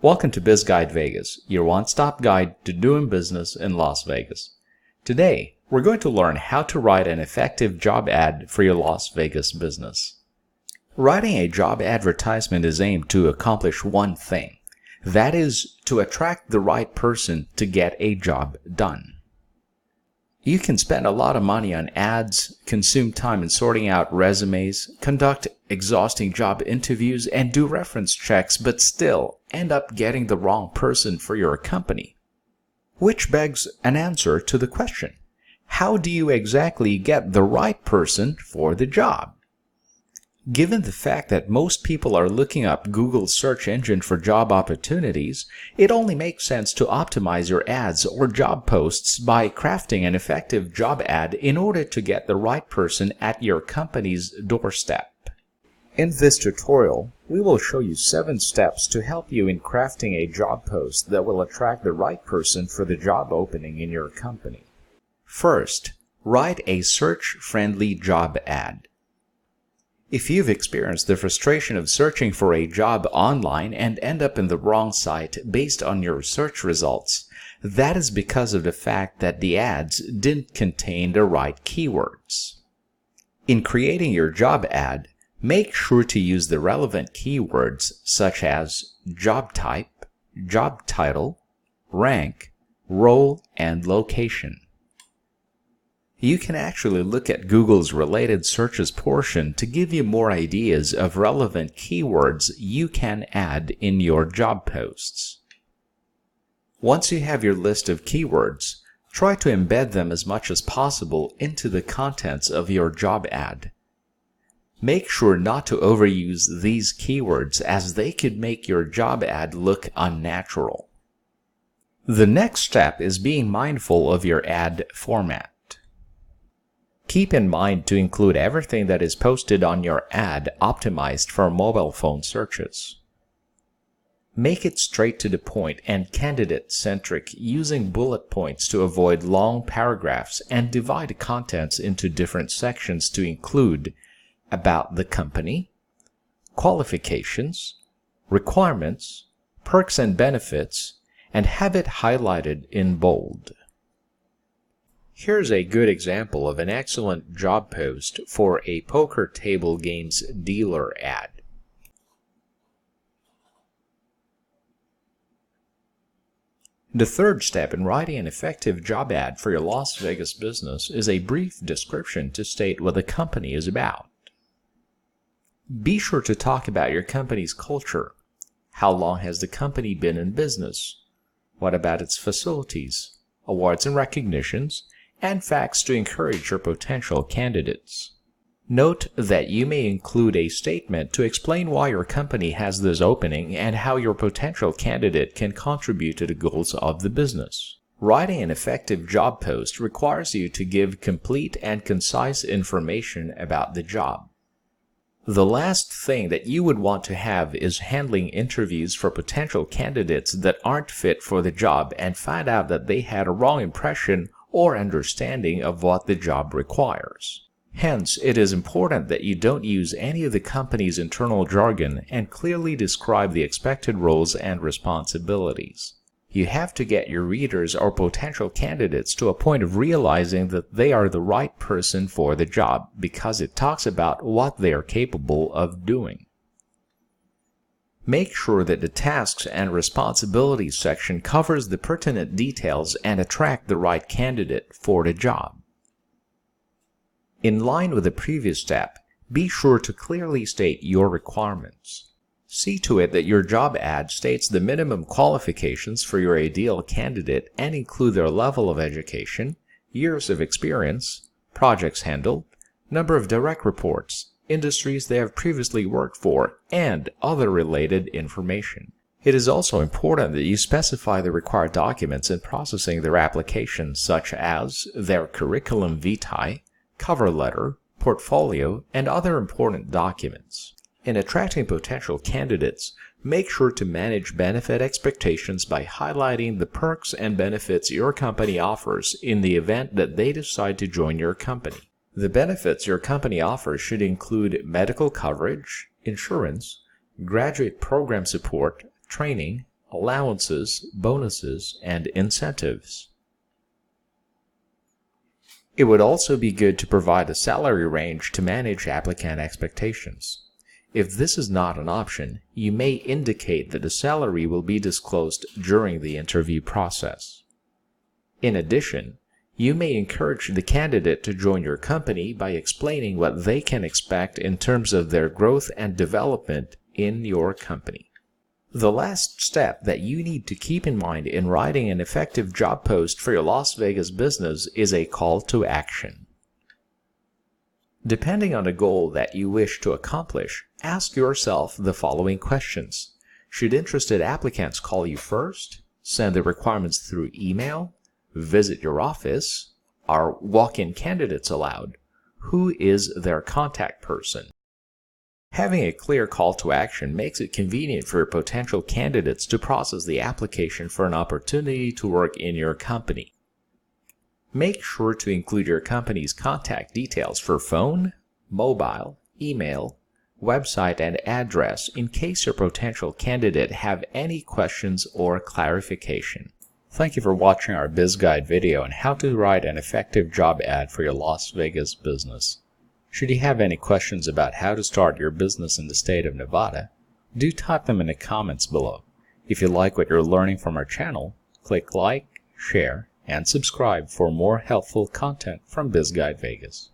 Welcome to BizGuide Vegas, your one-stop guide to doing business in Las Vegas. Today, we're going to learn how to write an effective job ad for your Las Vegas business. Writing a job advertisement is aimed to accomplish one thing. That is, to attract the right person to get a job done. You can spend a lot of money on ads, consume time in sorting out resumes, conduct exhausting job interviews, and do reference checks, but still end up getting the wrong person for your company. Which begs an answer to the question, how do you exactly get the right person for the job? Given the fact that most people are looking up Google's search engine for job opportunities, it only makes sense to optimize your ads or job posts by crafting an effective job ad in order to get the right person at your company's doorstep. In this tutorial, we will show you 7 steps to help you in crafting a job post that will attract the right person for the job opening in your company. First, write a search-friendly job ad. If you've experienced the frustration of searching for a job online and end up in the wrong site based on your search results, that is because of the fact that the ads didn't contain the right keywords. In creating your job ad, make sure to use the relevant keywords such as job type, job title, rank, role, and location. You can actually look at Google's related searches portion to give you more ideas of relevant keywords you can add in your job posts. Once you have your list of keywords, try to embed them as much as possible into the contents of your job ad. Make sure not to overuse these keywords as they could make your job ad look unnatural. The next step is being mindful of your ad format. Keep in mind to include everything that is posted on your ad optimized for mobile phone searches. Make it straight to the point and candidate-centric using bullet points to avoid long paragraphs, and divide the contents into different sections to include about the company, qualifications, requirements, perks and benefits, and have it highlighted in bold. Here's a good example of an excellent job post for a poker table games dealer ad. The third step in writing an effective job ad for your Las Vegas business is a brief description to state what the company is about. Be sure to talk about your company's culture. How long has the company been in business? What about its facilities, awards and recognitions, and facts to encourage your potential candidates. Note that you may include a statement to explain why your company has this opening and how your potential candidate can contribute to the goals of the business. Writing an effective job post requires you to give complete and concise information about the job. The last thing that you would want to have is handling interviews for potential candidates that aren't fit for the job and find out that they had a wrong impression or understanding of what the job requires. Hence, it is important that you don't use any of the company's internal jargon and clearly describe the expected roles and responsibilities. You have to get your readers or potential candidates to a point of realizing that they are the right person for the job because it talks about what they are capable of doing. Make sure that the tasks and responsibilities section covers the pertinent details and attract the right candidate for the job. In line with the previous step, be sure to clearly state your requirements. See to it that your job ad states the minimum qualifications for your ideal candidate and include their level of education, years of experience, projects handled, number of direct reports, industries they have previously worked for, and other related information. It is also important that you specify the required documents in processing their application, such as their curriculum vitae, cover letter, portfolio, and other important documents. In attracting potential candidates, make sure to manage benefit expectations by highlighting the perks and benefits your company offers in the event that they decide to join your company. The benefits your company offers should include medical coverage, insurance, graduate program support, training, allowances, bonuses, and incentives. It would also be good to provide a salary range to manage applicant expectations. If this is not an option, you may indicate that the salary will be disclosed during the interview process. In addition, you may encourage the candidate to join your company by explaining what they can expect in terms of their growth and development in your company. The last step that you need to keep in mind in writing an effective job post for your Las Vegas business is a call to action. Depending on the goal that you wish to accomplish, ask yourself the following questions. Should interested applicants call you first? Send the requirements through email? Visit your office? Are walk-in candidates allowed? Who is their contact person? Having a clear call to action makes it convenient for your potential candidates to process the application for an opportunity to work in your company. Make sure to include your company's contact details for phone, mobile, email, website, and address in case your potential candidate have any questions or clarification. Thank you for watching our BizGuide video on how to write an effective job ad for your Las Vegas business. Should you have any questions about how to start your business in the state of Nevada, do type them in the comments below. If you like what you're learning from our channel, click like, share, and subscribe for more helpful content from BizGuide Vegas.